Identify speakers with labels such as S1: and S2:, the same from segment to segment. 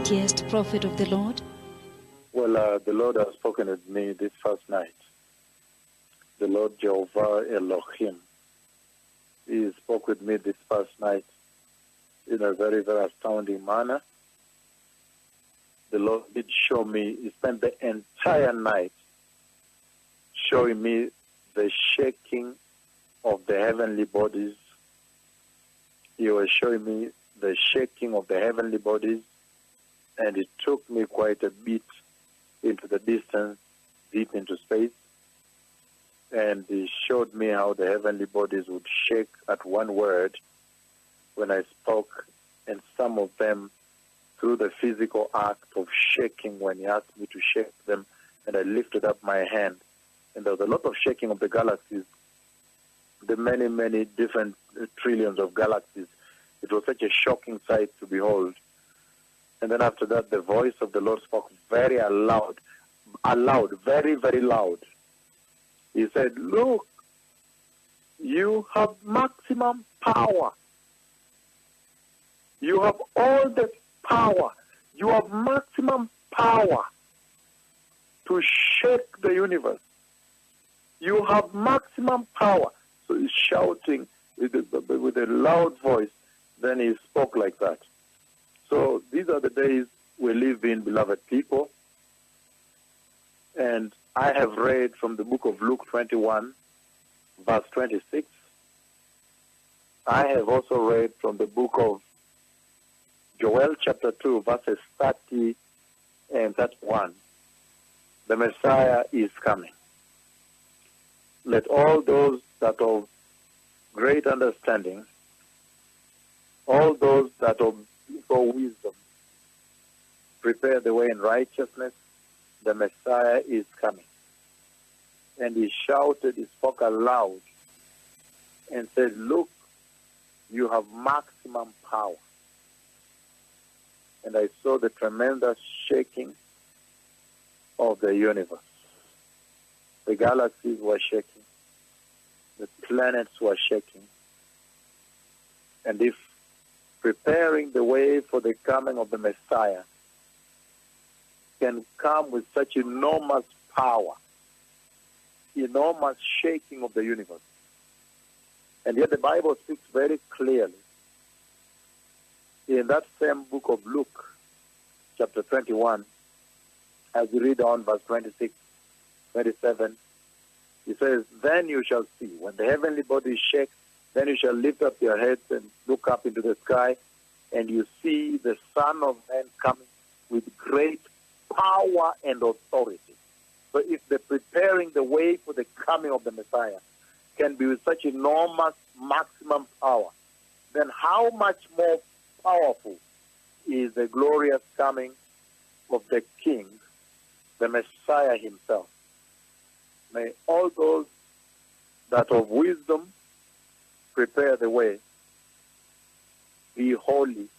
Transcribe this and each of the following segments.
S1: mightiest prophet of the Lord?
S2: Well, the Lord has spoken with me this first night. The Lord Jehovah Elohim. He spoke with me this first night in a very, very astounding manner. The Lord did show me, he spent the entire night showing me the shaking of the heavenly bodies. He was showing me the shaking of the heavenly bodies, and it took me quite a bit into the distance, deep into space. And he showed me how the heavenly bodies would shake at one word when I spoke, and some of them through the physical act of shaking when he asked me to shake them, and I lifted up my hand. And there was a lot of shaking of the galaxies, the many, many different trillions of galaxies. It was such a shocking sight to behold. And then after that, the voice of the Lord spoke very loud, very, very loud. He said, look, you have maximum power. You have all the power. You have maximum power to shake the universe. You have maximum power. So he's shouting with a loud voice. Then he spoke like that. So these are the days we live in, beloved people. And I have read from the book of Luke 21, verse 26. I have also read from the book of Joel chapter 2, verses 30 and 31. The Messiah is coming. Let all those that of great understanding, all those that of for wisdom, prepare the way in righteousness. The Messiah is coming. And he shouted, he spoke aloud, and said, look, you have maximum power. And I saw the tremendous shaking of the universe. The galaxies were shaking. The planets were shaking. And if preparing the way for the coming of the Messiah can come with such enormous power, enormous shaking of the universe. And yet the Bible speaks very clearly in that same book of Luke, chapter 21, as you read on verse 26, 27, it says, then you shall see, when the heavenly bodies shake, then you shall lift up your heads and look up into the sky, and you see the Son of Man coming with great power and authority. So if the preparing the way for the coming of the Messiah can be with such enormous maximum power, then how much more powerful is the glorious coming of the King, the Messiah himself? May all those that of wisdom prepare the way. Be holy.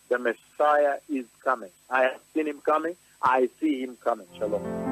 S2: The Messiah is coming. I have seen him coming. I see him coming. Shalom.